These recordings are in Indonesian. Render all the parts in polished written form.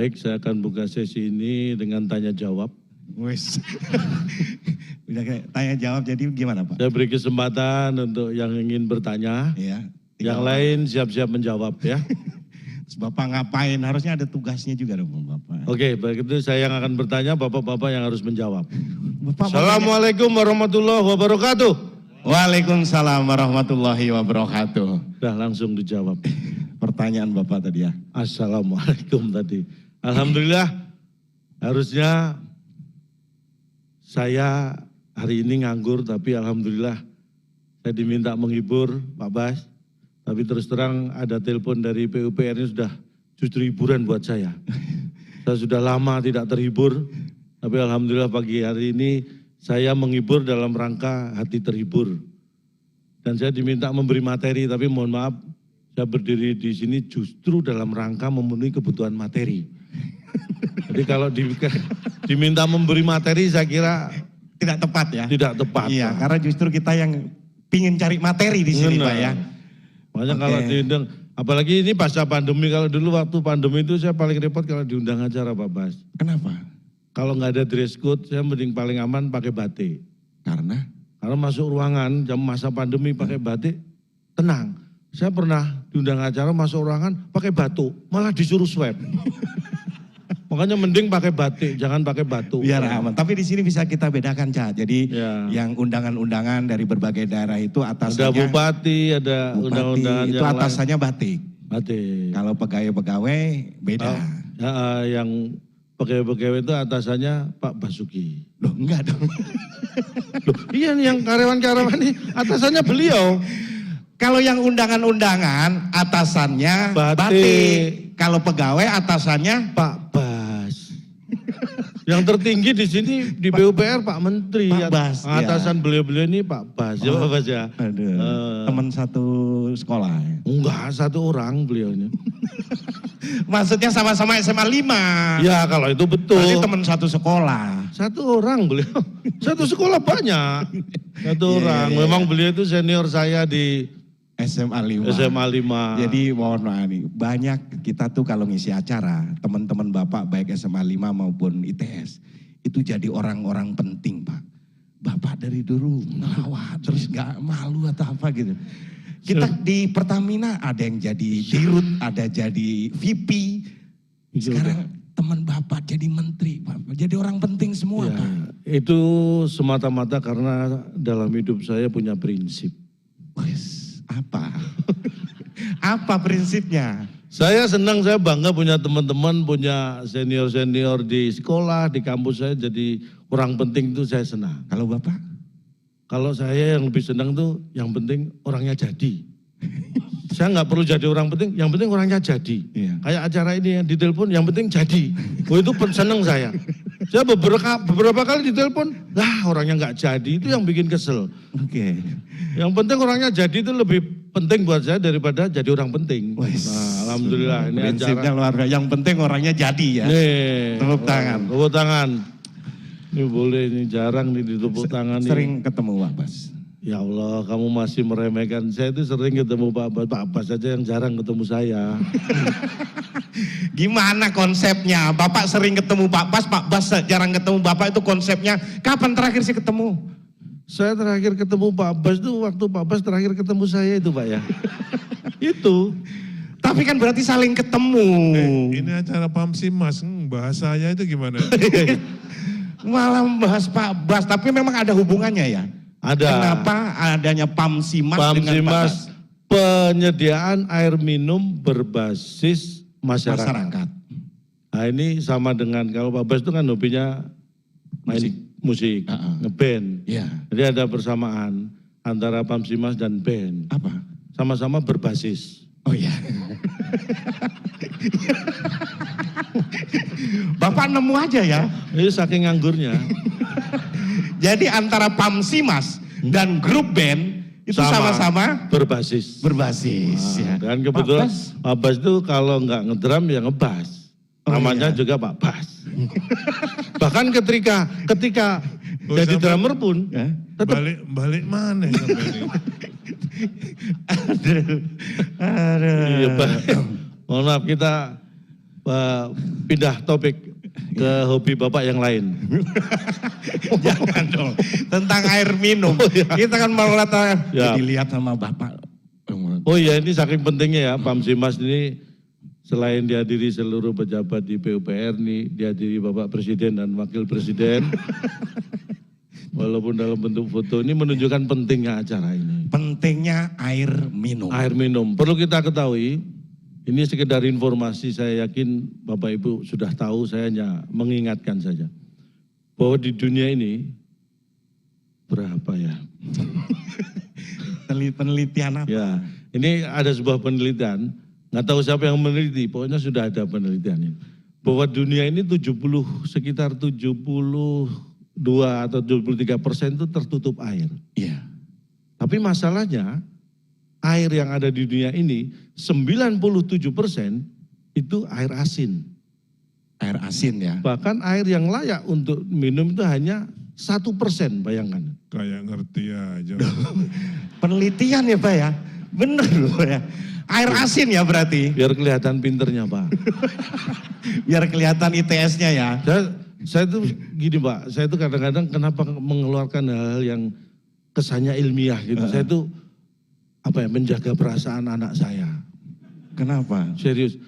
Baik, saya akan buka sesi ini dengan tanya jawab. Wes. Udah kayak tanya jawab, jadi gimana Pak? Saya beri kesempatan untuk yang ingin bertanya. Iya. Yang lain siap-siap menjawab ya. Bapak ngapain? Harusnya ada tugasnya juga dong Bapak. Oke, baik itu saya yang akan bertanya, Bapak-bapak yang harus menjawab. Bapak Assalamualaikum warahmatullahi wabarakatuh. Waalaikumsalam warahmatullahi wabarakatuh. Dah langsung dijawab. Pertanyaan Bapak tadi ya. Assalamualaikum tadi. Alhamdulillah, harusnya saya hari ini nganggur, tapi alhamdulillah saya diminta menghibur Pak Bas. Tapi terus terang ada telepon dari PUPR ini sudah justru hiburan buat saya. Saya sudah lama tidak terhibur, tapi alhamdulillah pagi hari ini saya menghibur dalam rangka hati terhibur. Dan saya diminta memberi materi, tapi mohon maaf, saya berdiri di sini justru dalam rangka memenuhi kebutuhan materi. Jadi kalau diminta memberi materi saya kira Tidak tepat ya? tidak tepat. Iya, Pak. karena justru kita yang pingin cari materi di sini Benar. Pak ya. Makanya Oke. kalau diundang, apalagi ini pasca pandemi, kalau dulu waktu pandemi itu saya paling repot kalau diundang acara Pak Bas. Kenapa? Kalau nggak ada dress code, saya mending paling aman pakai batik. Karena? Karena masuk ruangan, jam masa pandemi pakai batik, tenang. Saya pernah diundang acara masuk ruangan pakai batuk, malah disuruh swab. Makanya mending pakai batik, jangan pakai batuk. Biar aman. Tapi di sini bisa kita bedakan Cak. Jadi Ya. yang undangan-undangan dari berbagai daerah itu Ada atasannya bupati, ada bupati, undang-undangan itu yang lain. atasannya batik. Batik. Kalau pegawai-pegawai beda. Yang pegawai-pegawai itu atasannya Pak Basuki. Loh enggak dong. Loh, iya nih yang karyawan-karyawan ini atasannya beliau. Kalau yang undangan-undangan atasannya Batik. batik. Kalau pegawai atasannya Pak Bas. Yang tertinggi di sini di PUPR Pak Menteri. Pak Bas, ya. Atasan beliau-beliau ini Pak Bas. Ya Pak Bas ya. aduh, teman satu sekolah. Ya. Enggak, satu orang beliau ini. Maksudnya sama-sama SMA 5. Ya kalau itu betul. Berarti teman satu sekolah. Satu orang beliau. Satu sekolah banyak. Satu Iya, orang. iya, iya. Memang beliau itu senior saya di SMA 5. SMA 5. Jadi mohon maaf nih, banyak kita tuh kalau ngisi acara, teman-teman Bapak baik SMA 5 maupun ITS, itu jadi orang-orang penting Pak. Bapak dari dulu ngelawat, terus gak malu atau apa gitu. Kita di Pertamina ada yang jadi dirut, ada jadi VP. Sekarang teman Bapak jadi menteri, Pak. Jadi orang penting semua Ya, Pak. itu semata-mata karena dalam hidup saya punya prinsip. Wes, apa? Apa prinsipnya? Saya senang, saya bangga punya teman-teman, punya senior-senior di sekolah, di kampus saya jadi orang penting itu saya senang. Kalau Bapak? Kalau saya yang lebih senang tuh yang penting orangnya jadi. Saya nggak perlu jadi orang penting, yang penting orangnya jadi. Iya. Kayak acara ini yang ditelepon, yang penting jadi. Oh itu seneng saya. Saya beberapa kali ditelepon, lah orangnya nggak jadi, itu yang bikin kesel. Oke. Yang penting orangnya jadi itu lebih penting buat saya daripada jadi orang penting. Wes, Nah, alhamdulillah ini prinsipnya acara. luar biasa. Yang penting orangnya jadi ya. Nih, Tepuk tangan. Tepuk tangan. Ini boleh, ini jarang nih ditepuk tangan. nih. Sering ketemu Pak Bas. Ya Allah, kamu masih meremehkan. Saya itu sering ketemu Pak Bas. Pak Bas saja yang jarang ketemu saya. Gimana konsepnya? Bapak sering ketemu Pak Bas jarang ketemu Bapak, itu konsepnya. Kapan terakhir sih ketemu? Saya terakhir ketemu Pak Bas itu waktu Pak Bas terakhir ketemu saya itu Pak ya. Itu. Tapi kan berarti saling ketemu. Ini acara Pamsimas, bahasanya itu gimana? Malah membahas Pak Bas, tapi memang ada hubungannya ya? Ada. Kenapa adanya Pamsimas dengan Pak Bas? Pamsimas, penyediaan air minum berbasis masyarakat. Masyarakat. Nah ini sama dengan kalau Pak Bas itu kan hobinya main musik, ngeband. Iya. Jadi ada persamaan antara Pamsimas dan band. Apa? Sama-sama berbasis. Oh iya. Bapak nemu aja ya. Ini saking nganggurnya. Jadi antara Pamsimas dan grup band itu sama-sama berbasis. berbasis. Nah, Ya. dan kebetulan Pak Bas, Pak Bas itu kalau nggak ngedrum ya ngebas. Oh, Namanya iya. juga Pak Bas. Bahkan ketika jadi sampai- drummer pun ya. tetap balik mana sampai ini? Aduh. iya Pak. Mohon maaf kita pindah topik ke hobi Bapak yang lain. Jangan dong, tentang air minum. Kita kan mau lihat, Ya. dilihat sama Bapak. Oh iya, ini saking pentingnya ya, Pamsimas ini selain dihadiri seluruh pejabat di PUPR nih, dihadiri Bapak Presiden dan Wakil Presiden. Walaupun dalam bentuk foto, ini menunjukkan pentingnya acara ini. Pentingnya air minum. Air minum, perlu kita ketahui, ini sekedar informasi, saya yakin Bapak Ibu sudah tahu, saya hanya mengingatkan saja. Bahwa di dunia ini, berapa ya? Penelitian apa? Ya, ini ada sebuah penelitian, nggak tahu siapa yang meneliti, pokoknya sudah ada penelitian ini. Bahwa dunia ini sekitar 72 atau 23% itu tertutup air. Iya. Tapi masalahnya, air yang ada di dunia ini 97% itu air asin. Air asin ya. Bahkan air yang layak untuk minum itu hanya 1%, bayangkan. Kayak ngerti aja. Penelitian ya Pak ya. Bener loh ya. Air asin ya berarti. Biar kelihatan pinternya Pak. Biar kelihatan ITS-nya ya. Saya tuh gini Pak, saya tuh kadang-kadang kenapa mengeluarkan hal-hal yang kesannya ilmiah gitu. Saya tuh menjaga perasaan anak saya. Kenapa? Serius.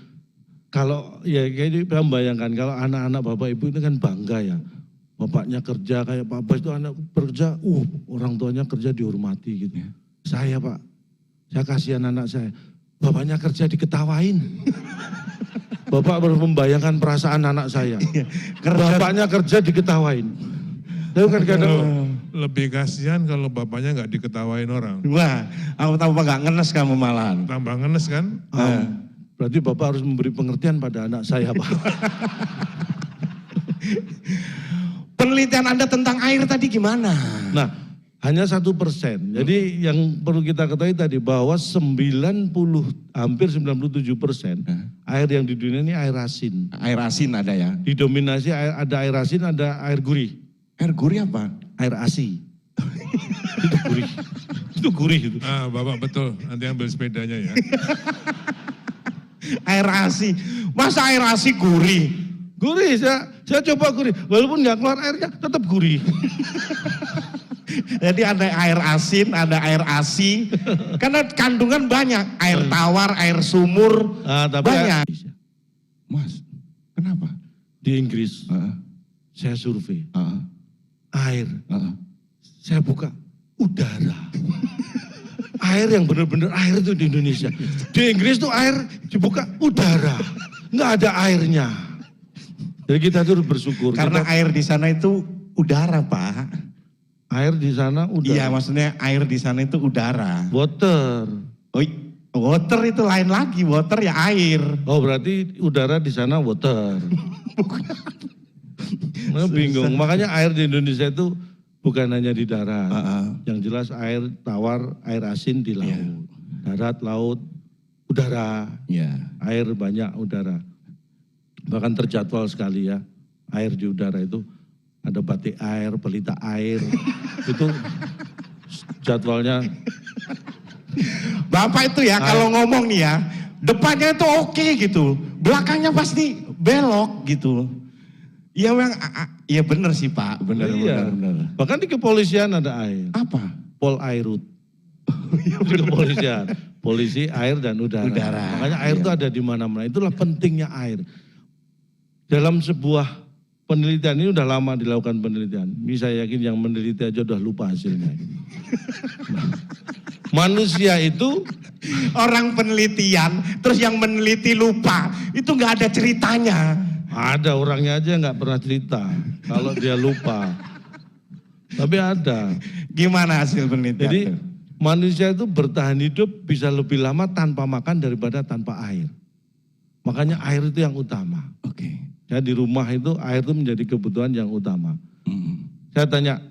Kalau ya kayak bayangkan kalau anak-anak Bapak Ibu ini kan bangga ya. Bapaknya kerja kayak Pak Bas itu anak bekerja, orang tuanya kerja dihormati gitu. Saya Pak, saya kasihan anak saya. Bapaknya kerja diketawain. Bapak baru membayangkan perasaan anak saya. Bapaknya kerja diketawain. Tapi kan kadang Lebih kasihan kalau bapaknya nggak diketawain orang. Wah, aku tahu Pak gak ngenes kamu malahan. Tambah ngenes kan? berarti Bapak harus memberi pengertian pada anak saya Pak. Penelitian Anda tentang air tadi gimana? Nah, hanya 1%. Jadi yang perlu kita ketahui tadi bahwa hampir 97% air yang di dunia ini air asin. Air asin ada ya? Didominasi ada air asin, ada air gurih. Air gurih apa? Air asi. Itu gurih. Itu gurih itu. Bapak betul, nanti ambil sepedanya ya. Air asi. Masa air asi gurih? Gurih, saya coba gurih. Walaupun nggak keluar airnya, tetap gurih. Jadi ada air asin, ada air asi. Karena kandungan banyak. Air tawar, air sumur, Tapi banyak. Mas, kenapa? Di Inggris, saya survei. Air, saya buka udara. Air yang benar-benar air itu di Indonesia. Di Inggris tuh air dibuka udara. Nggak ada airnya. Jadi kita tuh bersyukur. Karena air di sana itu udara, Pak. Air di sana udara. Iya, maksudnya air di sana itu udara. Water. Oh, water itu lain lagi. Water ya air. Oh, berarti udara di sana water. Nah, bingung. Makanya air di Indonesia itu bukan hanya di darat. Yang jelas air tawar, air asin di laut. Darat, laut, udara. Air banyak udara. Bahkan terjadwal sekali ya. Air di udara itu ada batik air, pelita air. Itu jadwalnya. Bapak itu ya kalau ngomong nih ya, depannya itu oke gitu. Belakangnya pasti belok gitu. Iya memang, iya benar sih Pak, benar. Bahkan di kepolisian ada air. Apa? Pol Airut. Di kepolisian, polisi air dan udara. Makanya air itu ada di mana-mana. Itulah pentingnya air. Dalam sebuah penelitian ini udah lama dilakukan penelitian. Ini saya yakin yang meneliti aja udah lupa hasilnya. Manusia itu orang penelitian, terus yang meneliti lupa, itu nggak ada ceritanya. ada orangnya aja nggak pernah cerita kalau dia lupa. Tapi ada. Gimana hasil penelitian? Jadi manusia itu bertahan hidup bisa lebih lama tanpa makan daripada tanpa air. Makanya air itu yang utama. Oke. Ya di rumah itu air itu menjadi kebutuhan yang utama. Saya tanya,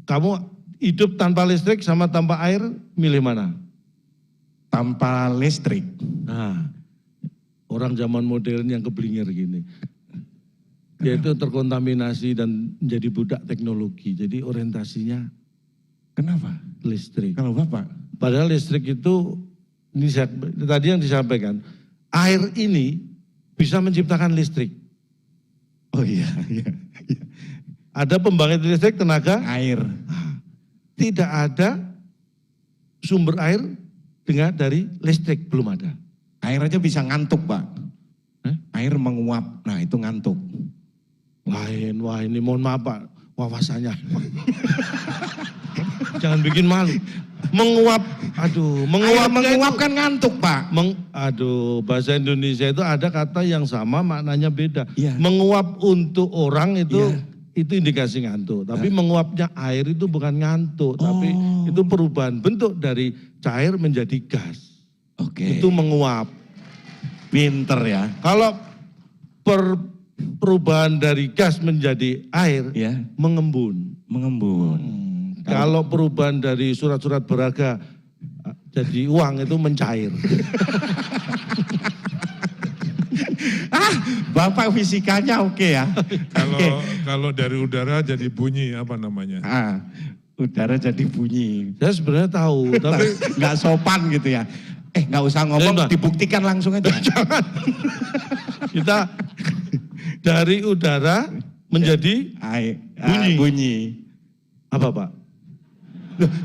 kamu hidup tanpa listrik sama tanpa air, milih mana? Tanpa listrik. Nah, orang zaman modern yang keblinger gini. Dia itu terkontaminasi dan menjadi budak teknologi. Jadi orientasinya Kenapa? listrik. Kalau Bapak? Padahal listrik itu, tadi yang disampaikan, air ini bisa menciptakan listrik. Oh iya. Ada pembangkit listrik tenaga Air. tidak ada sumber air dari listrik, belum ada. Air aja bisa ngantuk, Pak. Hah? Air menguap, nah itu ngantuk. Lain, wah ini mohon maaf Pak, wawasannya. Jangan bikin malu. Menguap, aduh, Air menguap menguap kan ngantuk, Pak. Bahasa Indonesia itu ada kata yang sama maknanya beda. Iya. Menguap untuk orang itu Iya. itu indikasi ngantuk. Tapi menguapnya air itu bukan ngantuk, tapi itu perubahan bentuk dari cair menjadi gas. Oke. Itu menguap. Pinter ya. Kalau perubahan dari gas menjadi air, Ya, mengembun. mengembun. Kalau perubahan dari surat-surat berharga jadi uang itu mencair. Bapak fisikanya oke ya. Kalau dari udara jadi bunyi apa namanya? Udara jadi bunyi. Saya sebenarnya tahu, tapi Nggak sopan gitu ya. Nggak usah ngomong, Enggak. dibuktikan langsung aja. jangan. Kita dari udara menjadi Bunyi. apa Pak?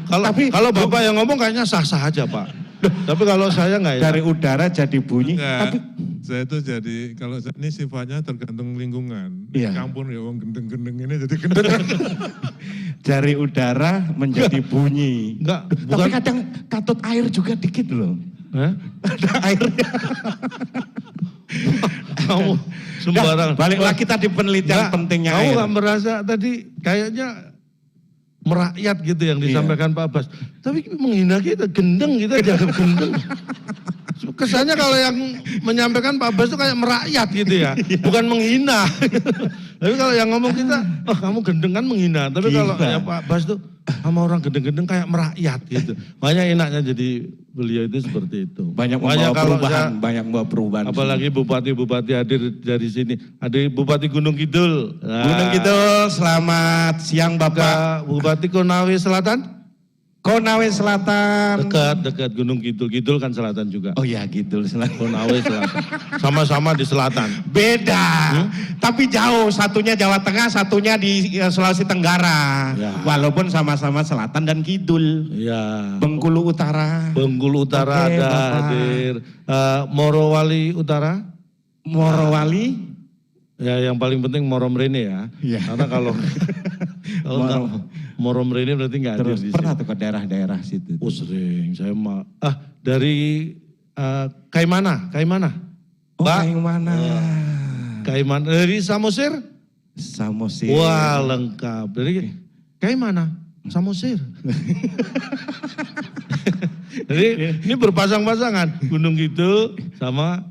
Kalau Bapak yang ngomong kayaknya sah-sah aja Pak. Tapi kalau saya nggak ya. Dari udara jadi bunyi. Enggak, Tapi saya itu jadi, kalau saya ini sifatnya tergantung lingkungan. Iya. Di kampung ya orang gendeng-gendeng ini jadi gendeng. dari udara menjadi bunyi. Enggak, Tapi bukan. kadang katut air juga dikit loh. Hah? Ada airnya. Kamu sembarang. Balik lagi tadi penelitian Nggak, pentingnya kamu air. nggak merasa tadi kayaknya merakyat gitu yang disampaikan Pak Bas. Tapi menghina kita, gendeng kita jangan gendeng. Kesannya kalau yang menyampaikan Pak Bas itu kayak merakyat gitu ya, bukan menghina. Tapi kalau yang ngomong kita, oh kamu gendeng kan menghina. Tapi kalau Gila. ya Pak Bas tuh sama orang gendeng-gendeng kayak merakyat gitu. Makanya enaknya jadi beliau itu seperti itu. Banyak Makanya membawa kalau perubahan, saya- banyak membawa perubahan. Apalagi bupati-bupati hadir dari sini. Ada Bupati Gunung Kidul. Nah, Gunung Kidul, selamat siang Bapak. Pak Bupati Konawe Selatan. Konawe Selatan. Dekat Gunung Kidul. Kidul kan selatan juga. Oh iya Kidul Selatan. Konawe Selatan. Sama-sama di selatan. Beda, tapi jauh. Satunya Jawa Tengah, satunya di Sulawesi Tenggara. Ya. Walaupun sama-sama selatan dan kidul. Ya. Bengkulu Utara, Bengkulu Utara Oke, ada Bapak. hadir. Morowali Utara. Morowali. Ya yang paling penting Moromrene ya. Iya. Karena kalau enggak Moromrene berarti enggak hadir Terus di pernah sini. tuh ke daerah-daerah situ. Oh sering, saya dari Kaimana. Oh, Mbak, yang mana? Kaimana dari Samosir? Samosir. Wah lengkap. Dari Kaimana? Samosir. Jadi ini berpasang-pasangan. Gunung Kidul sama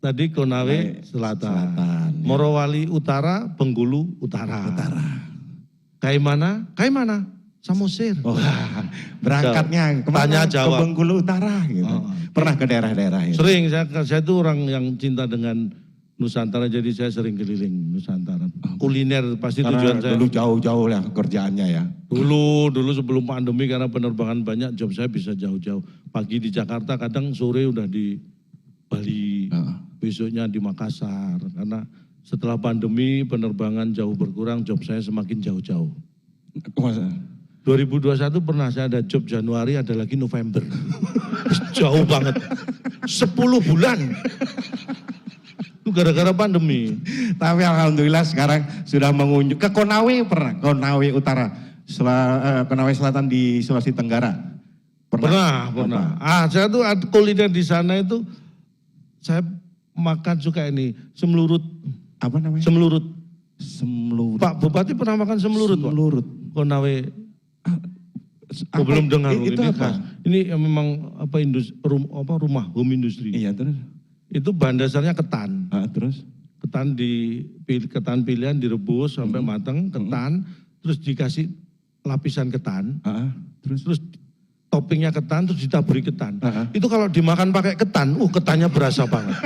tadi Konawe Selatan. Selatan, ya. Morowali Utara, Bengkulu Utara. Kaimana? Samosir. Oh, berangkatnya kemana? Tanya jawab. Ke Bengkulu Utara gitu. Oh. Pernah ke daerah-daerah itu? Sering, saya itu orang yang cinta dengan Nusantara, jadi saya sering keliling Nusantara. Kuliner pasti Karena tujuan saya. dulu jauh-jauh lah kerjaannya ya. Dulu sebelum pandemi karena penerbangan banyak, job saya bisa jauh-jauh. Pagi di Jakarta, kadang sore udah di Bali, besoknya di Makassar. Karena setelah pandemi penerbangan jauh berkurang, job saya semakin jauh-jauh. Masa? 2021 pernah saya ada job Januari, ada lagi November. Jauh banget. 10 bulan. Itu gara-gara pandemi. Tapi alhamdulillah sekarang sudah mengunjung ke Konawe pernah, Konawe Utara, Konawe Selatan di Sulawesi Tenggara. Pernah. Saya tuh kuliner di sana itu saya makan suka ini semlurut. Apa namanya? Semlurut. Semlurut. Pak Bupati pernah makan semlurut, Pak? Semlurut. Konawe. Apa? Belum dengar Itu ini apa? khas. Ini memang rumah home industry. Iya terus. Itu bahan dasarnya ketan. Terus? Ketan pilihan direbus sampai matang, ketan, terus dikasih lapisan ketan, terus toppingnya ketan, terus ditaburi ketan. Itu kalau dimakan pakai ketan, ketannya berasa banget.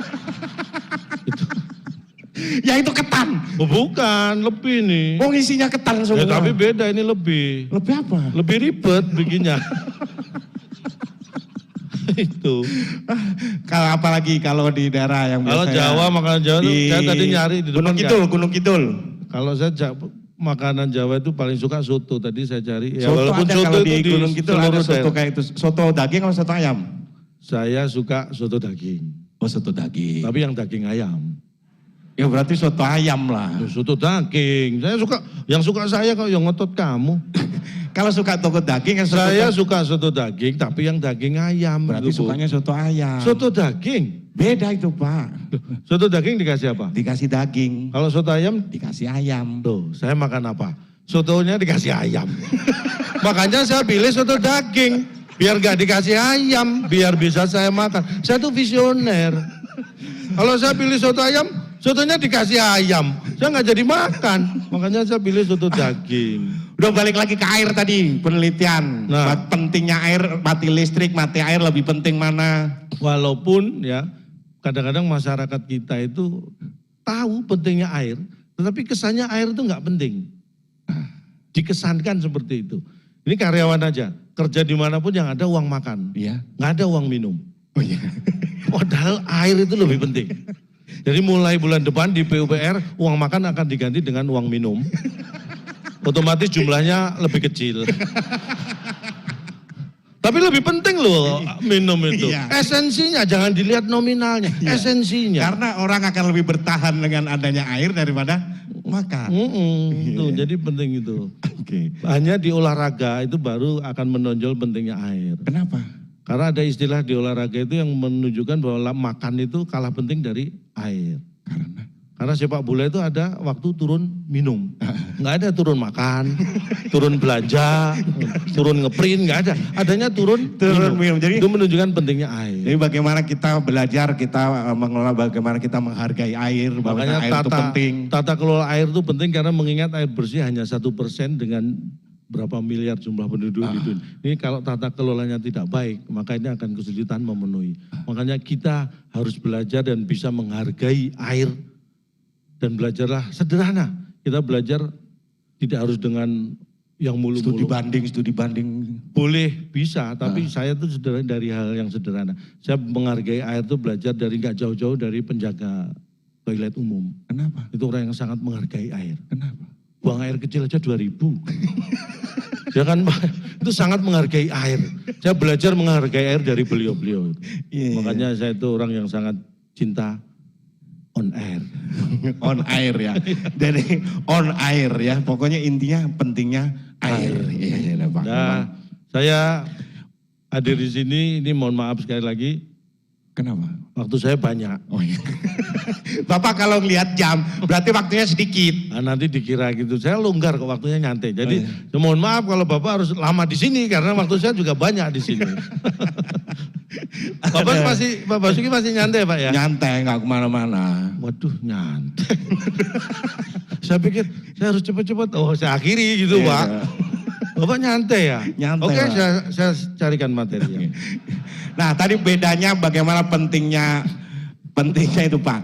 Ya itu ketan. Oh bukan, lebih nih. Oh isinya ketan semua. Ya, tapi beda ini lebih. Lebih apa? Lebih ribet bikinnya. Itu. Kalau apalagi kalau di daerah yang Kalau biasanya Jawa, makanan Jawa itu saya tadi nyari di depan. Gunung Kidul. Kalau saya makanan Jawa itu paling suka soto. Tadi saya cari. Ya, Soto walaupun ada soto kalau itu di Gunung Kidul ada seluruh soto daerah. kayak itu. Soto daging atau soto ayam? Saya suka soto daging. Oh soto daging. Tapi yang daging ayam. Ya berarti soto ayam lah. Soto daging. Saya suka, yang suka saya kok yang ngotot kamu. Kalau suka soto daging yang Saya suka soto daging, tapi yang daging ayam. berarti gitu, Bu. sukanya soto ayam. Soto daging. Beda itu Pak. Soto daging dikasih apa? Dikasih daging, Kalau soto ayam, dikasih ayam. tuh saya makan apa? Sotonya dikasih ayam. Makanya saya pilih soto daging. Biar gak dikasih ayam, biar bisa saya makan. Saya tuh visioner. Kalau saya pilih soto ayam, sotonya dikasih ayam. Saya nggak jadi makan. Makanya saya pilih soto daging. Udah balik lagi ke air tadi, penelitian. Nah. Pentingnya air, mati listrik, mati air lebih penting mana? Walaupun ya kadang-kadang masyarakat kita itu tahu pentingnya air, tetapi kesannya air itu nggak penting. Dikesankan seperti itu. Ini karyawan aja, kerja dimanapun yang ada uang makan, Iya. nggak ada uang minum. Oh iya. Padahal air itu lebih penting. Jadi mulai bulan depan di PUPR uang makan akan diganti dengan uang minum. Otomatis jumlahnya lebih kecil. Tapi lebih penting loh minum itu. Iya. Esensinya jangan dilihat nominalnya, Iya. esensinya. Karena orang akan lebih bertahan dengan adanya air daripada makan. Tuh, jadi penting itu. Oke. Hanya di olahraga itu baru akan menonjol pentingnya air. Kenapa? Karena ada istilah di olahraga itu yang menunjukkan bahwa makan itu kalah penting dari air. Karena sepak bola itu ada waktu turun minum. Nggak ada turun makan, turun belanja, turun ngeprint, nggak ada. Adanya turun minum. Jadi itu menunjukkan pentingnya air. Jadi bagaimana kita belajar, kita mengelola, bagaimana kita menghargai air, Makanya bagaimana air itu penting. tata kelola air itu penting karena mengingat air bersih hanya 1% dengan berapa miliar jumlah penduduk di dunia. Ini kalau tata kelolanya tidak baik, maka ini akan kesulitan memenuhi. Makanya kita harus belajar dan bisa menghargai air dan belajarlah sederhana. Kita belajar tidak harus dengan yang mulu-mulu. Studi banding. Boleh, bisa, tapi saya tuh dari hal yang sederhana. Saya menghargai air itu belajar dari nggak jauh-jauh dari penjaga toilet umum. Kenapa? Itu orang yang sangat menghargai air. Kenapa? Buang air kecil aja 2.000. Ya kan, itu sangat menghargai air. Saya belajar menghargai air dari beliau-beliau. Iya. Makanya saya itu orang yang sangat cinta on air. On air ya. Jadi on air ya. Pokoknya intinya pentingnya air. Iya, Pak. Nah, saya hadir di sini, ini mohon maaf sekali lagi, Kenapa? waktu saya banyak. Oh iya. Bapak kalau ngelihat jam, berarti waktunya sedikit. Nah, nanti dikira gitu, saya longgar kok waktunya nyantai. Jadi mohon maaf kalau Bapak harus lama di sini karena waktu saya juga banyak di sini. Pak Basuki masih nyantai Pak ya? Nyantai, nggak kemana-mana. Waduh nyantai. Saya pikir saya harus cepat-cepat, oh saya akhiri gitu Iya. Pak. Bapak nyantai ya? Nyantai, Oke, Pak. saya carikan materi ya. Nah tadi bedanya bagaimana pentingnya itu Pak.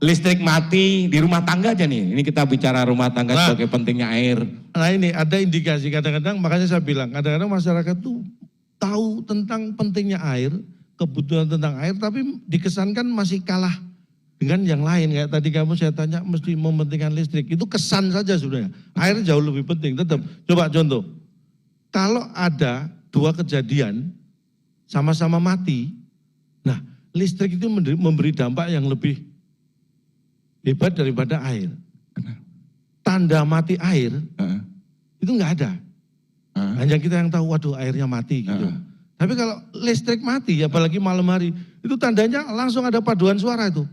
Listrik mati di rumah tangga aja nih. Ini kita bicara rumah tangga Nah. sebagai pentingnya air. Nah ini ada indikasi kadang-kadang, makanya saya bilang kadang-kadang masyarakat tuh tahu tentang pentingnya air, kebutuhan tentang air, tapi dikesankan masih kalah dengan yang lain. Kayak tadi kamu saya tanya mesti mementingkan listrik, itu kesan saja sebenarnya. Air jauh lebih penting tetap. Coba contoh, kalau ada dua kejadian sama-sama mati, nah listrik itu memberi dampak yang lebih hebat daripada air. Tanda mati air itu nggak ada. Hanya kita yang tahu, waduh airnya mati gitu. Tapi kalau listrik mati, apalagi malam hari, itu tandanya langsung ada paduan suara itu.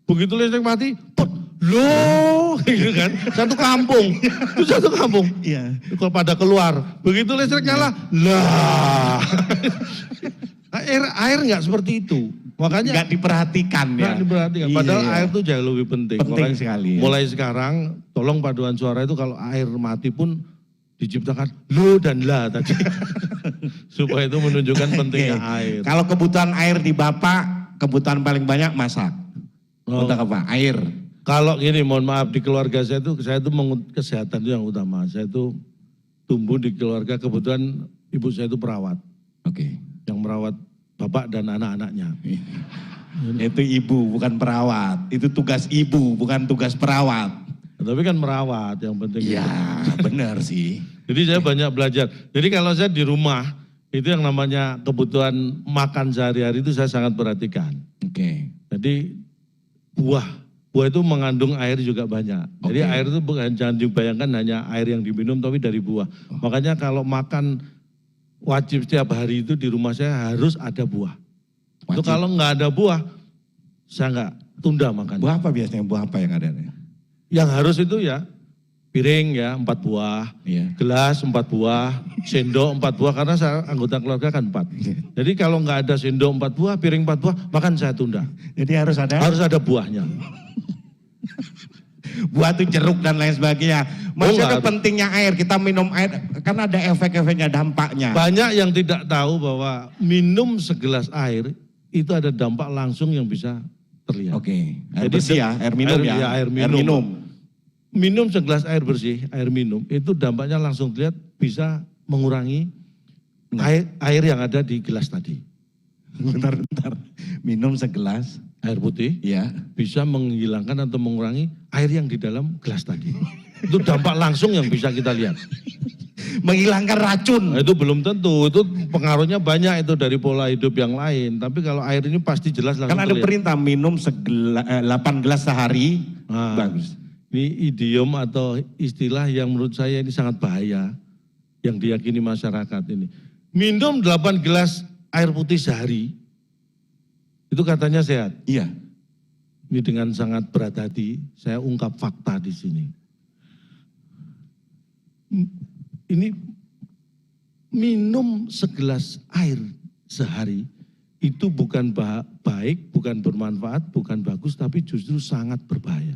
Begitu listrik mati, put, loh, gitu kan. Satu kampung, itu satu kampung. Iya. Kalau pada keluar, begitu listrik nyala, lah. Air nggak seperti itu. Makanya Nggak diperhatikan ya. nggak diperhatikan. Padahal Iya. air itu jauh lebih penting. Penting Makanya sekali ya. Mulai sekarang, tolong paduan suara itu kalau air mati pun diciptakan lo dan la tadi. Supaya itu menunjukkan pentingnya Oke. air. Kalau kebutuhan air di Bapak, kebutuhan paling banyak masak. Oh. Untuk apa? Air. Kalau gini, mohon maaf, di keluarga saya itu kesehatan itu yang utama. Saya itu tumbuh di keluarga, kebetulan ibu saya itu perawat. Oke. Yang merawat bapak dan anak-anaknya. Itu ibu bukan perawat. Itu tugas ibu bukan tugas perawat. Tapi kan merawat yang penting. Iya, benar sih. Jadi saya banyak belajar. Jadi kalau saya di rumah, itu yang namanya kebutuhan makan sehari-hari itu saya sangat perhatikan. Oke. Jadi buah itu mengandung air juga banyak. Jadi Oke. air itu bukan, jangan dibayangkan hanya air yang diminum, tapi dari buah. Makanya kalau makan wajib setiap hari itu di rumah saya harus ada buah. Itu Wajib. kalau nggak ada buah, saya nggak tunda makan. Buah apa biasanya? Buah apa yang ada? Yang harus itu ya piring ya 4 buah, Iya. gelas 4 buah, sendok 4 buah karena saya anggota keluarga kan 4. Jadi kalau nggak ada sendok 4 buah, piring 4 buah, makan saya tunda. Jadi harus ada Harus ada buahnya. buah tuh jeruk dan lain sebagainya. Maksudnya enggak. pentingnya air, kita minum air kan ada efek-efeknya, dampaknya. Banyak yang tidak tahu bahwa minum segelas air itu ada dampak langsung yang bisa terlihat. Oke. Air Jadi bersih ya, air minum air- ya. ya, air minum. Minum segelas air bersih, air minum, itu dampaknya langsung terlihat bisa mengurangi air yang ada di gelas tadi. Bentar. Minum segelas, Air putih ya. bisa menghilangkan atau mengurangi air yang di dalam gelas tadi. Itu dampak langsung yang bisa kita lihat. Menghilangkan racun. Nah, itu belum tentu, itu pengaruhnya banyak itu dari pola hidup yang lain. Tapi kalau air ini pasti jelas langsung Kan ada terlihat. perintah minum 8 gelas sehari. Nah, Bagus. Ini idiom atau istilah yang menurut saya ini sangat bahaya. Yang diyakini masyarakat ini. Minum 8 gelas air putih sehari, itu katanya sehat. Iya. Ini dengan sangat berat hati, saya ungkap fakta di sini. Ini minum segelas air sehari, itu bukan baik, bukan bermanfaat, bukan bagus, tapi justru sangat berbahaya.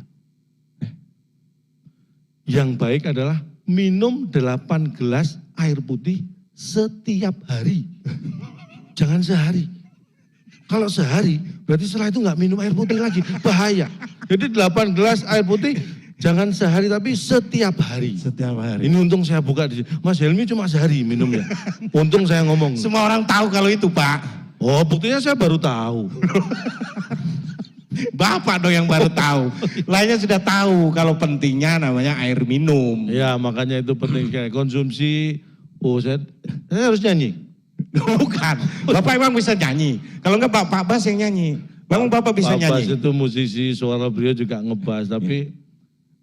Yang baik adalah minum 8 gelas air putih setiap hari. Jangan sehari. Kalau sehari, berarti setelah itu nggak minum air putih lagi. Bahaya. Jadi 8 gelas air putih, jangan sehari tapi setiap hari. Setiap hari. Ini untung saya buka di sini. Mas Helmi cuma sehari minumnya. Untung saya ngomong. Semua orang tahu kalau itu, Pak. Oh, buktinya saya baru tahu. Bapak dong yang baru tahu. Lainnya sudah tahu kalau pentingnya namanya air minum. Ya, makanya itu penting kayak konsumsi. Oh, saya harus nyanyi. Bukan. Bapak emang bisa nyanyi. Kalau enggak Pak Bas yang nyanyi. Memang Bapak bisa Pak Bas nyanyi. itu musisi, suara beliau juga ngebas. Tapi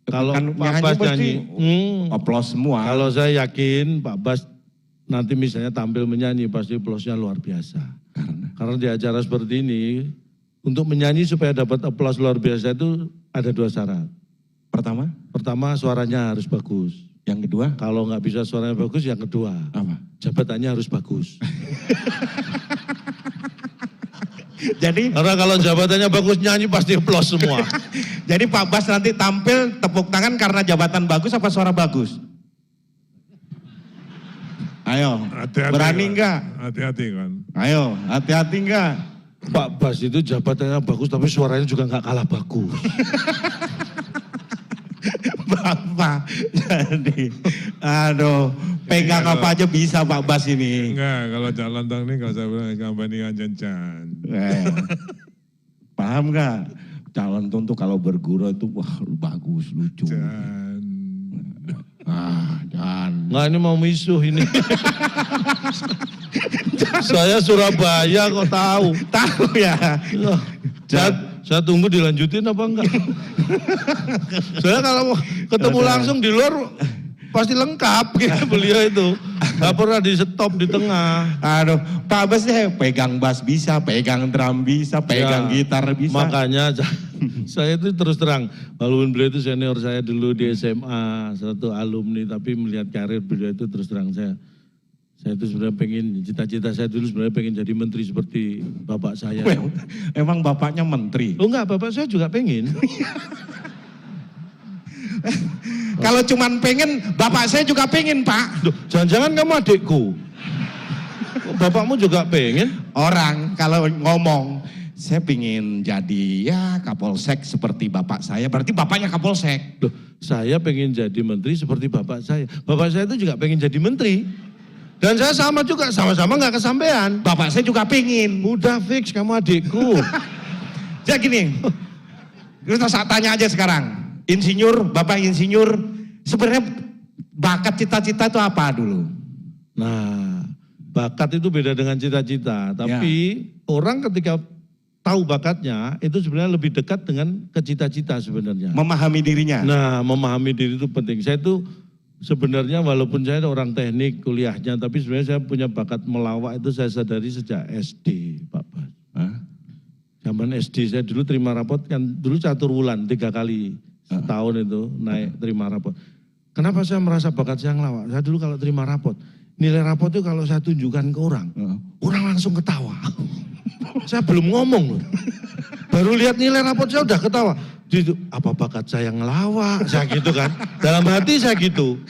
kalau Kan Pak nyanyi Bas pasti nyanyi, Aplaus semua. kalau saya yakin Pak Bas nanti misalnya tampil menyanyi pasti aplausnya luar biasa. Karena di acara seperti ini, untuk menyanyi supaya dapat aplaus luar biasa itu ada 2 syarat. Pertama, Pertama, suaranya harus bagus. yang kedua Kalau nggak bisa suaranya bagus, yang kedua, apa? jabatannya harus bagus. Jadi Karena kalau jabatannya bagus, nyanyi pasti aplaus semua. jadi Pak Bas nanti tampil tepuk tangan karena jabatan bagus apa suara bagus? Ayo, Hati-hati, berani kan? enggak? Hati-hati kan. Ayo, hati-hati enggak? Pak Bas itu jabatannya bagus, tapi suaranya juga nggak kalah bagus. Bapak, jadi, aduh, pegang apa aja bisa Pak Bas ini. Enggak, kalau calon tang ini kalau saya bilang kampanye Jancan. Paham nggak? Calon tuh kalau bergurau itu wah bagus, lucu. Jan. Jangan. Nggak, ini mau misuh ini. Saya Surabaya kok tahu. Tahu ya. Loh, saya tunggu dilanjutin apa enggak. Saya kalau ketemu langsung di luar pasti lengkap gitu beliau itu. Gak pernah di stop di tengah. Aduh, Pak Bas deh pegang bass bisa, pegang drum bisa, pegang Ya, gitar bisa. Makanya saya itu terus terang, walaupun beliau itu senior saya dulu di SMA, satu alumni, tapi melihat karir beliau itu terus terang saya itu sebenarnya pengen, cita-cita saya dulu sebenarnya pengen jadi menteri seperti bapak saya. Emang bapaknya menteri? Oh enggak, bapak saya juga pengen. Kalau cuman pengen, bapak saya juga pengen Pak. Loh, jangan-jangan kamu adikku. Bapakmu juga pengen? Orang kalau ngomong, saya pengen jadi ya Kapolsek seperti bapak saya, berarti bapaknya Kapolsek. Loh, saya pengen jadi menteri seperti bapak saya. Bapak saya itu juga pengen jadi menteri. Dan saya sama juga, sama-sama nggak kesampaian. Bapak saya juga pingin. Udah fix kamu adikku. Jadi gini, kita tanya aja sekarang. Insinyur, Bapak insinyur, sebenarnya bakat cita-cita itu apa dulu? Nah, bakat itu beda dengan cita-cita. Tapi orang ketika tahu bakatnya, itu sebenarnya lebih dekat dengan ke cita-cita sebenarnya. Memahami dirinya. Nah, memahami diri itu penting. Saya itu sebenarnya walaupun saya orang teknik kuliahnya, tapi sebenarnya saya punya bakat melawak itu saya sadari sejak SD, Pak Bas. Hah? Zaman SD saya dulu terima rapot kan, dulu catur wulan 3 kali setahun itu naik terima rapot. Kenapa saya merasa bakat saya ngelawak? Saya dulu kalau terima rapot, nilai rapot itu kalau saya tunjukkan ke orang, orang langsung ketawa. Saya belum ngomong loh. Baru lihat nilai rapot saya udah ketawa. Gitu, apa bakat saya ngelawak? Saya gitu kan. Dalam hati saya gitu.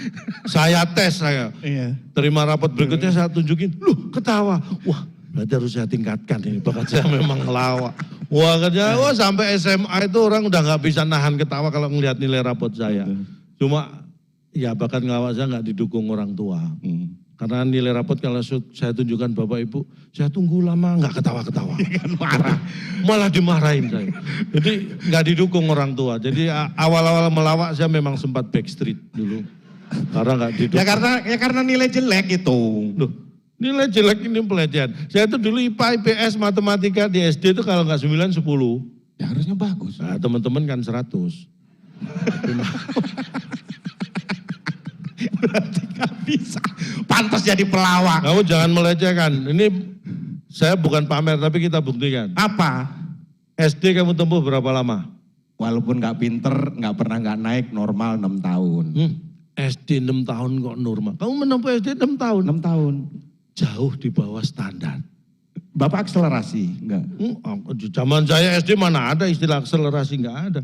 Saya tes saya. Iya. Terima rapot berikutnya saya tunjukin, loh ketawa. Wah, berarti harus saya tingkatkan ini. Bakat saya memang ngelawak. Wah, kerja, sampai SMA itu orang udah nggak bisa nahan ketawa kalau ngelihat nilai rapot saya. Cuma ya bakat ngelawak saya nggak didukung orang tua. Karena nilai rapot kalau saya tunjukkan Bapak Ibu, saya tunggu lama nggak ketawa-ketawa. Kan marah. Malah dimarahin saya. Jadi nggak didukung orang tua. Jadi awal-awal melawak saya memang sempat backstreet dulu. Karena nggak didukung. Ya karena nilai jelek itu. Loh, nilai jelek ini pelecehan. Saya itu dulu IPA, IPS, matematika di SD itu kalau nggak 9, 10. Ya harusnya bagus. Nah, teman-teman kan 100. Berarti gak bisa. Pantas jadi pelawak. Kamu jangan melecehkan. Ini saya bukan pamer tapi kita buktikan. Apa? SD kamu tempuh berapa lama? Walaupun gak pinter, gak pernah gak naik, normal 6 tahun. SD 6 tahun kok normal. Kamu menempuh SD 6 tahun. 6 tahun. Jauh di bawah standar. Bapak akselerasi? Enggak. Zaman saya SD mana ada istilah akselerasi, enggak ada.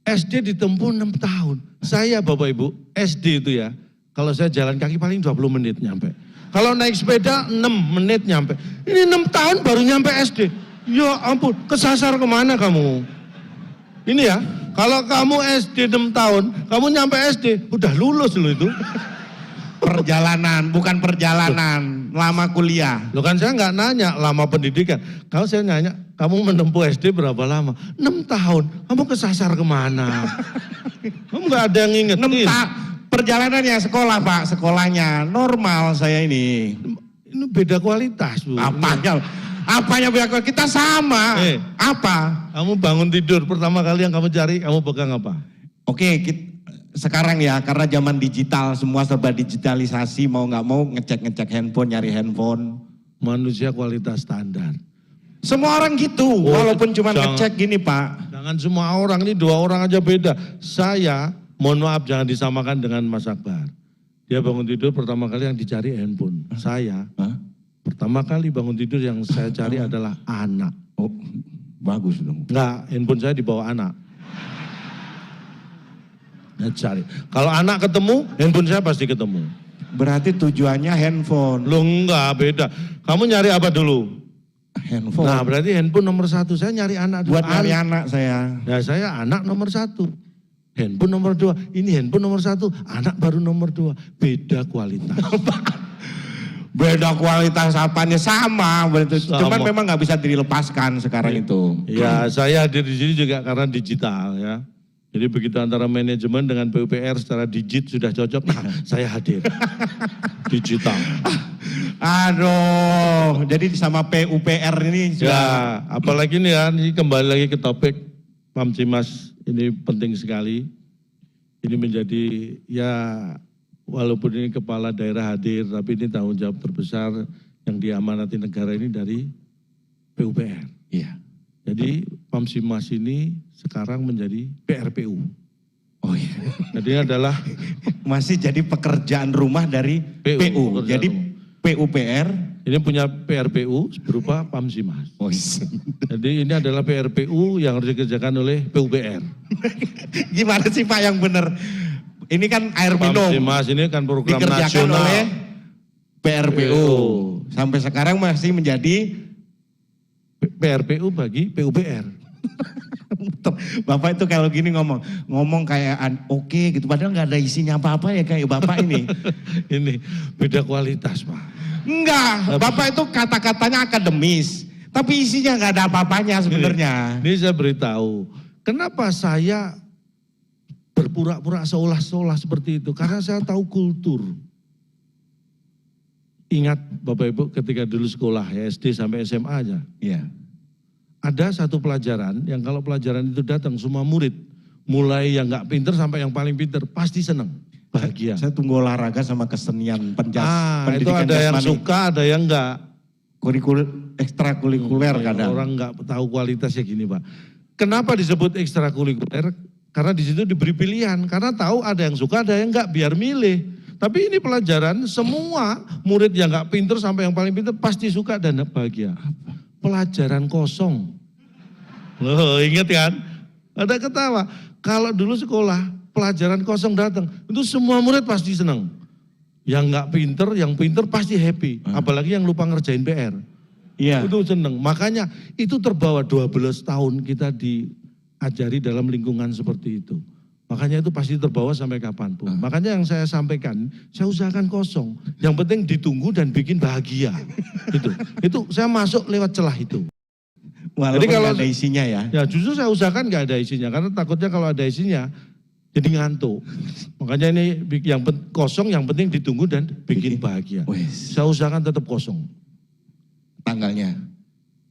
SD ditempuh 6 tahun. Saya Bapak Ibu, SD itu ya, kalau saya jalan kaki paling 20 menit nyampe. Kalau naik sepeda 6 menit nyampe. Ini 6 tahun baru nyampe SD. Ya ampun, kesasar kemana kamu? Ini ya, kalau kamu SD 6 tahun, kamu nyampe SD, udah lulus loh itu. Perjalanan, bukan perjalanan, lama kuliah. Loh kan saya nggak nanya lama pendidikan. Kalau saya nanya, kamu menempuh SD berapa lama? 6 tahun. Kamu kesasar kemana? Kamu nggak ada yang ngingetin. Perjalanannya sekolah Pak, sekolahnya normal saya ini. Ini beda kualitas Bu. Apanya beda kualitas? Kita sama. Apa? Kamu bangun tidur, pertama kali yang kamu cari, kamu pegang apa? Oke, sekarang ya karena zaman digital, semua serba digitalisasi, mau nggak mau ngecek handphone, nyari handphone. Manusia kualitas standar. Semua orang gitu, walaupun cuma ngecek gini Pak. Jangan semua orang, ini 2 orang aja beda. Saya, mohon maaf jangan disamakan dengan Mas Akbar. Dia bangun tidur pertama kali yang dicari handphone. Saya, pertama kali bangun tidur yang saya cari adalah anak. Oh, bagus dong. Enggak, handphone saya dibawa anak. Nah, cari. Kalau anak ketemu, handphone saya pasti ketemu. Berarti tujuannya handphone. Loh enggak, beda. Kamu nyari apa dulu? Handphone. Nah berarti handphone nomor 1, saya nyari anak dulu. Buat nyari anak saya. Ya saya anak nomor 1. Handphone nomor 2, ini handphone nomor 1, anak baru nomor 2. Beda kualitas. Beda kualitas apanya sama. Cuman memang nggak bisa dilepaskan sekarang itu. Ya saya hadir di sini juga karena digital ya. Jadi begitu antara manajemen dengan PUPR secara digit sudah cocok, nah saya hadir. Digital. Aduh, jadi sama PUPR ini sudah. Ya, apalagi nih ya, ini kembali lagi ke topik Pamsimas, ini penting sekali. Ini menjadi ya walaupun ini kepala daerah hadir, tapi ini tanggung jawab terbesar yang diamanati negara ini dari PUPR. Iya. Jadi Pamsimas ini sekarang menjadi PRPU. Oh iya. Jadi ini adalah masih jadi pekerjaan rumah dari PU. Jadi PUPR ini punya PRPU berupa Pamsimas. Oh iya. Jadi ini adalah PRPU yang harus dikerjakan oleh PUPR. Gimana sih Pak yang benar? Ini kan air minum. Pamsimas ini kan program dikerjakan nasional oleh PRPU. Sampai sekarang masih menjadi PRPU bagi PUPR. Bapak itu kalau gini ngomong kayak oke gitu, padahal nggak ada isinya apa-apa ya kayak Bapak ini. Ini beda kualitas, Pak. Enggak, Bapak itu kata-katanya akademis, tapi isinya nggak ada apa-apanya sebenarnya. Ini saya beritahu, kenapa saya berpura-pura seolah-olah seperti itu? Karena saya tahu kultur. Ingat Bapak Ibu ketika dulu sekolah ya SD sampai SMA aja. Iya. Ada satu pelajaran yang kalau pelajaran itu datang semua murid, mulai yang nggak pinter sampai yang paling pinter pasti senang, bahagia. Saya tunggu olahraga sama kesenian Itu pendidikan ada yang jasmani. suka, ada yang enggak. Ekstrakurikuler kadang. Orang nggak tahu kualitasnya gini, Pak. Kenapa disebut ekstrakurikuler? Karena di situ diberi pilihan, karena tahu ada yang suka, ada yang enggak, biar milih. Tapi ini pelajaran semua murid yang nggak pinter sampai yang paling pinter pasti suka dan bahagia. Pelajaran kosong. Loh, inget kan? Ada ketawa. Kalau dulu sekolah, pelajaran kosong datang, itu semua murid pasti senang. Yang nggak pinter, yang pinter pasti happy. Apalagi yang lupa ngerjain PR. Iya. Itu senang. Makanya itu terbawa 12 tahun kita diajari dalam lingkungan seperti itu. Makanya itu pasti terbawa sampai kapanpun. Makanya yang saya sampaikan, saya usahakan kosong. Yang penting ditunggu dan bikin bahagia. Itu saya masuk lewat celah itu. Walaupun Jadi kalau nggak ada isinya ya. Ya justru saya usahakan nggak ada isinya, karena takutnya kalau ada isinya jadi ngantuk. Makanya ini yang kosong, yang penting ditunggu dan bikin bahagia. Wes. Saya usahakan tetap kosong. Tanggalnya.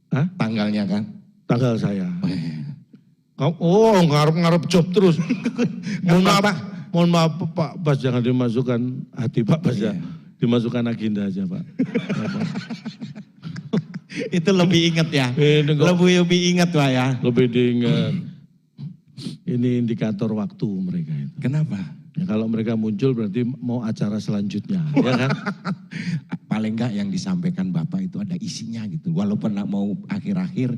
Hah? Tanggalnya kan. Tanggal saya. Oh, ngarep-ngarep job terus. Mohon maaf Pak Bas, jangan dimasukkan hati Pak Bas ya. Dimasukkan agenda aja Pak. Itu lebih inget ya. Lebih inget Pak ya. Lebih diingat. Ini indikator waktu mereka itu. Kenapa? Ya, kalau mereka muncul berarti mau acara selanjutnya, ya kan? Paling enggak yang disampaikan Bapak itu ada isinya gitu. Walaupun mau akhir-akhir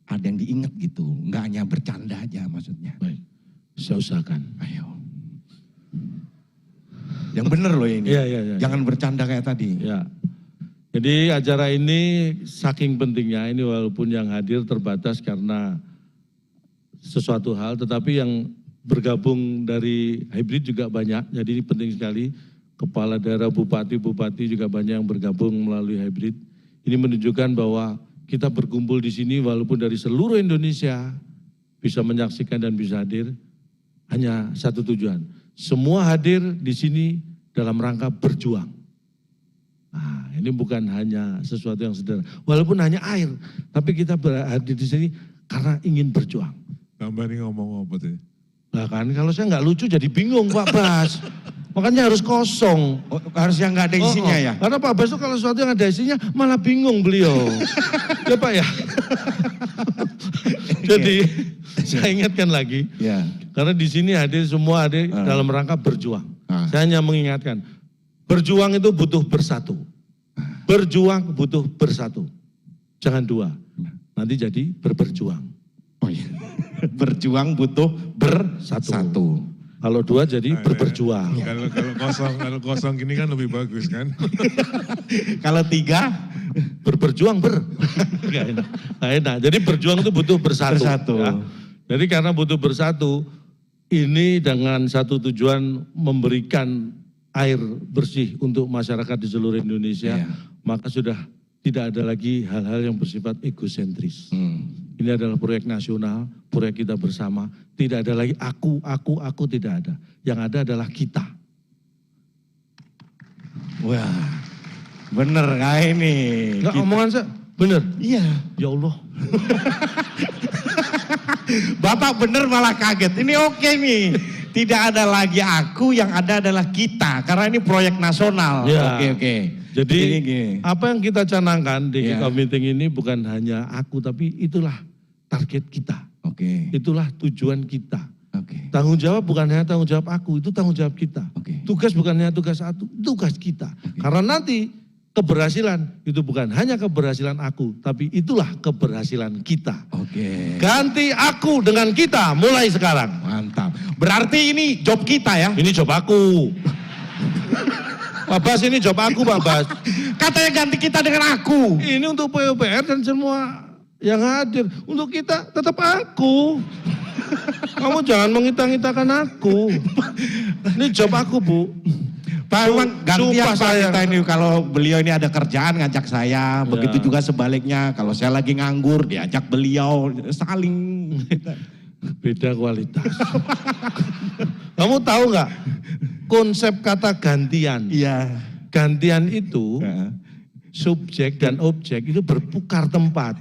ada yang diingat gitu. Enggak hanya bercanda aja maksudnya. Baik, saya usahakan. Ayo. Yang bener loh ini. Iya. Jangan bercanda kayak tadi. Ya. Jadi acara ini saking pentingnya, ini walaupun yang hadir terbatas karena sesuatu hal, tetapi yang bergabung dari hybrid juga banyak, jadi ini penting sekali. Kepala daerah, bupati-bupati juga banyak yang bergabung melalui hybrid. Ini menunjukkan bahwa kita berkumpul di sini walaupun dari seluruh Indonesia bisa menyaksikan dan bisa hadir, hanya satu tujuan. Semua hadir di sini dalam rangka berjuang. Nah, ini bukan hanya sesuatu yang sederhana. Walaupun hanya air, tapi kita hadir di sini karena ingin berjuang. Tambah nih ngomong apa tuh? Nah kan kalau saya nggak lucu jadi bingung Pak Bas. Makanya harus kosong. Oh, harus yang nggak ada isinya ya? Karena Pak Bas itu kalau sesuatu yang ada isinya malah bingung beliau. Ya Pak ya. Jadi saya ingatkan lagi. Ya. Karena di sini hadir semua hadir dalam rangka berjuang. Saya hanya mengingatkan. Berjuang itu butuh bersatu. Berjuang butuh bersatu. Jangan dua. Nanti jadi berjuang. Oh iya. Berjuang butuh bersatu. Kalau dua jadi berjuang. Kalau kosong gini kan lebih bagus kan? Kalau tiga berjuang Nggak enak. Nggak enak. Jadi berjuang itu butuh bersatu. Ya. Jadi karena butuh bersatu, ini dengan satu tujuan memberikan air bersih untuk masyarakat di seluruh Indonesia, maka sudah tidak ada lagi hal-hal yang bersifat egosentris. Ini adalah proyek nasional, proyek kita bersama. Tidak ada lagi aku tidak ada. Yang ada adalah kita. Wah, bener kayak ini. Enggak omongan saya, bener? Iya. Ya Allah. Bapak bener malah kaget. Ini oke nih. Tidak ada lagi aku, yang ada adalah kita. Karena ini proyek nasional. Ya. Oke. Jadi gini. apa yang kita canangkan di kick-off meeting ini bukan hanya aku, tapi itulah target kita. Oke. Itulah tujuan kita. Oke. Tanggung jawab bukan hanya tanggung jawab aku, itu tanggung jawab kita. Oke. Tugas bukan hanya tugas aku, tugas kita. Karena nanti keberhasilan itu bukan hanya keberhasilan aku, tapi itulah keberhasilan kita. Oke. Ganti aku dengan kita mulai sekarang. Mantap. Berarti ini job kita ya? Ini job aku. Pak Bas, ini job aku Pak Bas. Katanya ganti kita dengan aku. Ini untuk PUPR dan semua yang hadir. Untuk kita tetap aku. Kamu jangan mengita-ngitakan aku. Ini job aku, Bu. Pak, memang gantian Sumpah Pak saya. kita ini kalau beliau ini ada kerjaan ngajak saya, begitu Ya. juga sebaliknya kalau saya lagi nganggur diajak beliau, saling Beda kualitas. Kamu tahu nggak konsep kata gantian? iya. Gantian itu Heeh. subjek dan objek itu bertukar tempat.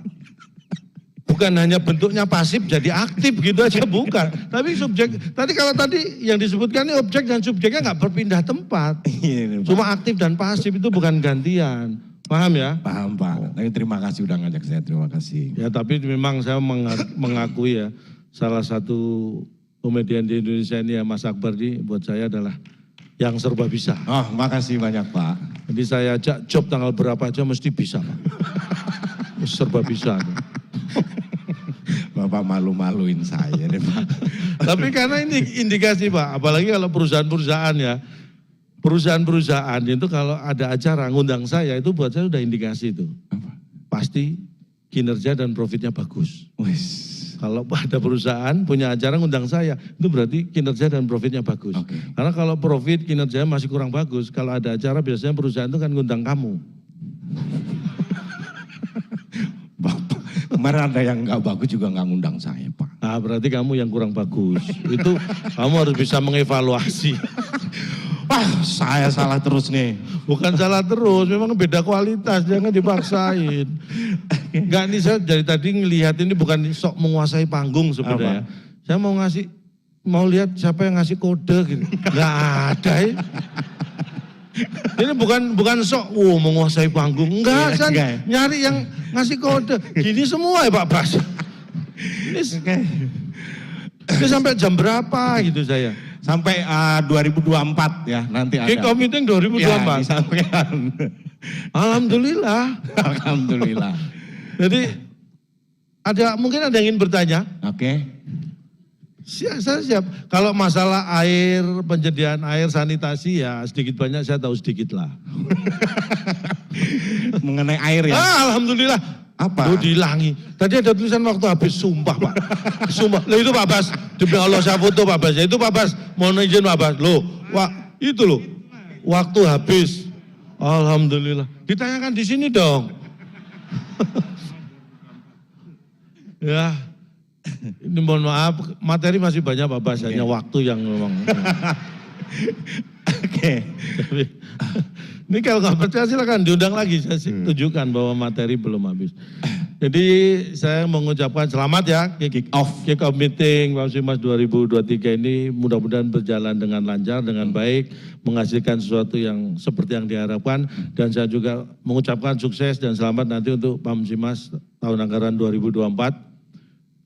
Bukan hanya bentuknya pasif jadi aktif gitu aja, bukan. Tapi subjek, tadi yang disebutkan ini objek dan subjeknya nggak berpindah tempat. Iya, Pak. Cuma aktif dan pasif itu bukan gantian. Paham ya? Paham Pak, tapi terima kasih udah ngajak saya, terima kasih. Ya tapi memang saya mengakui ya, salah satu komedian di Indonesia ini ya Mas Akbar ini buat saya adalah yang serba bisa. Oh, makasih banyak Pak. Jadi saya ajak job tanggal berapa aja mesti bisa, Pak. Serba bisa. Bapak malu-maluin saya nih Pak. Tapi karena ini indikasi Pak, apalagi kalau perusahaan-perusahaan ya. Perusahaan-perusahaan itu kalau ada acara ngundang saya itu buat saya udah indikasi itu. Apa? Pasti kinerja dan profitnya bagus. Wis. Kalau ada perusahaan punya acara ngundang saya, itu berarti kinerja dan profitnya bagus. Oke. Karena kalau profit kinerjanya masih kurang bagus, kalau ada acara biasanya perusahaan itu kan ngundang kamu. Bapak, kemarin ada yang nggak bagus juga nggak ngundang saya Pak. Nah berarti kamu yang kurang bagus. Itu kamu harus bisa mengevaluasi. Wah, saya salah terus nih. Bukan salah terus, memang beda kualitas, jangan dipaksain. Enggak nih saya dari tadi ngelihat ini bukan sok menguasai panggung sebenarnya. Saya mau lihat siapa yang ngasih kode gitu. Enggak ada ya. Ini bukan sok menguasai panggung. Enggak, saya enggak. nyari yang ngasih kode. Gini semua ya Pak Bas. Ini sampai jam berapa gitu saya. Sampai 2024 ya nanti ada. Kick off meeting 2024. Ya, disampaikan. Alhamdulillah. Alhamdulillah. Jadi mungkin ada yang ingin bertanya. Oke. Saya siap. Kalau masalah air, penyediaan air, sanitasi ya sedikit banyak saya tahu sedikit lah. Mengenai air ya. Alhamdulillah. Apa? Loh dihilangi. Tadi ada tulisan waktu habis, sumpah Pak. Sumpah. Loh itu Pak Bas. Demi Allah saya foto Pak Bas. Ya itu Pak Bas. Mohon izin Pak Bas. Loh, itu loh. Waktu habis. Alhamdulillah. Ditanyakan di sini dong. Ya. Ini mohon maaf, materi masih banyak Pak Bas. Hanya waktu yang memang. Oke. Tapi, ini kalau nggak percaya silakan diundang lagi, saya tunjukkan bahwa materi belum habis. Jadi saya mengucapkan selamat ya kick off meeting Pamsimas 2023 ini mudah-mudahan berjalan dengan lancar, dengan baik, menghasilkan sesuatu yang seperti yang diharapkan, dan saya juga mengucapkan sukses dan selamat nanti untuk Pamsimas tahun anggaran 2024.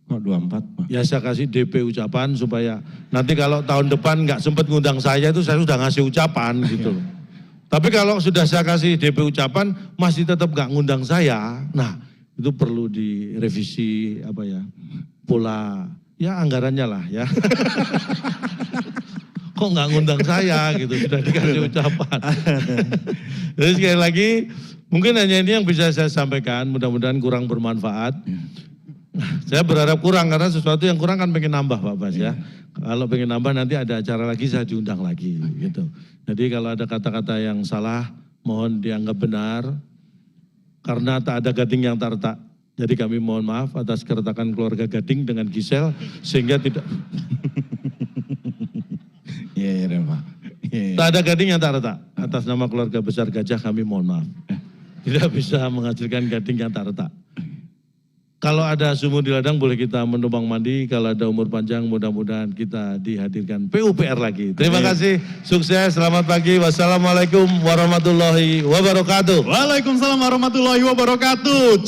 Kok 24 Pak? Ya saya kasih DP ucapan supaya nanti kalau tahun depan nggak sempat ngundang saya itu saya sudah ngasih ucapan gitu loh. Tapi kalau sudah saya kasih DP ucapan masih tetap nggak ngundang saya, nah itu perlu direvisi pola ya anggarannya lah ya. Kok nggak ngundang saya gitu, sudah dikasih ucapan. Jadi sekali lagi mungkin hanya ini yang bisa saya sampaikan, mudah-mudahan kurang bermanfaat. Saya berharap kurang karena sesuatu yang kurang kan pengen nambah Pak Bas ya. Kalau pengen nambah nanti ada acara lagi saya diundang lagi gitu. Jadi kalau ada kata-kata yang salah mohon dianggap benar. Karena tak ada gading yang tak retak. Jadi kami mohon maaf atas keretakan keluarga Gading dengan Gisel sehingga tidak. Iya Pak. Tak ada gading yang tak retak. Atas nama keluarga besar Gajah kami mohon maaf. Tidak bisa menghasilkan gading yang tak retak. Kalau ada sumur di ladang boleh kita menumpang mandi, kalau ada umur panjang mudah-mudahan kita dihadirkan PUPR lagi. Terima kasih, sukses, selamat pagi, wassalamualaikum warahmatullahi wabarakatuh. Waalaikumsalam warahmatullahi wabarakatuh.